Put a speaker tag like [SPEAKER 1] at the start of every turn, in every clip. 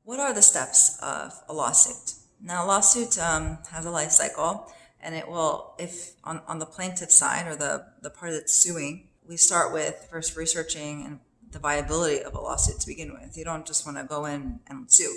[SPEAKER 1] What are the steps of a lawsuit? Now, a lawsuit has a life cycle, and it will, if on the plaintiff side or the party that's suing, we start with first researching and the viability of a lawsuit to begin with. You don't just want to go in and sue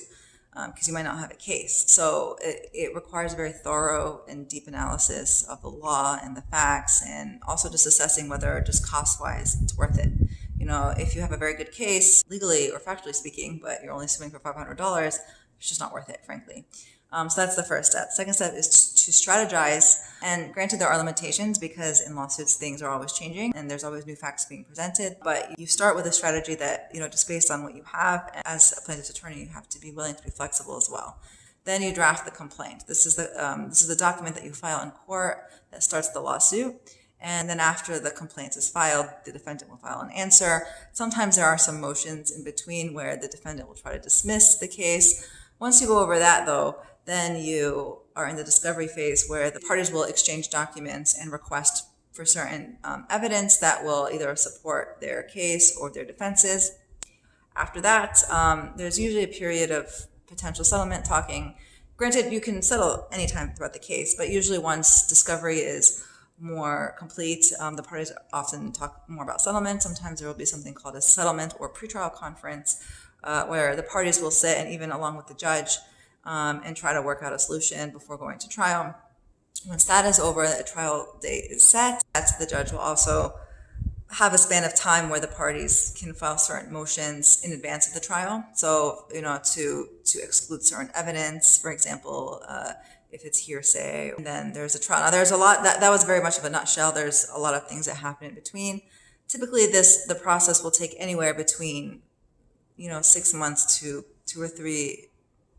[SPEAKER 1] because you might not have a case. So it requires a very thorough and deep analysis of the law and the facts, and also just assessing whether just cost-wise it's worth it. You know, if you have a very good case, legally or factually speaking, but you're only suing for $500, it's just not worth it, frankly. So that's the first step. Second step is to strategize. And granted, there are limitations because in lawsuits, things are always changing and there's always new facts being presented. But you start with a strategy that, you know, just based on what you have. As a plaintiff's attorney, you have to be willing to be flexible as well. Then you draft the complaint. This is the document that you file in court that starts the lawsuit. And then after the complaint is filed, the defendant will file an answer. Sometimes there are some motions in between where the defendant will try to dismiss the case. Once you go over that, though, then you are in the discovery phase where the parties will exchange documents and request for certain evidence that will either support their case or their defenses. After that, there's usually a period of potential settlement talking. Granted, you can settle anytime throughout the case, but usually once discovery is more complete, the parties often talk more about settlement. Sometimes there will be something called a settlement or pretrial conference where the parties will sit and even along with the judge and try to work out a solution before going to trial. Once that is over, a trial date is set. The judge will also have a span of time where the parties can file certain motions in advance of the trial. So, you know, to exclude certain evidence, for example, if it's hearsay, and then there's a trial. Now, there's a lot, that was very much of a nutshell. There's a lot of things that happen in between. Typically, the process will take anywhere between, 6 months to 2 or 3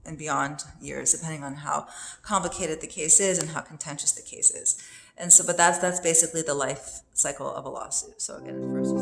[SPEAKER 1] and beyond years, depending on how complicated the case is and how contentious the case is. And so, but that's basically the life cycle of a lawsuit. So again, first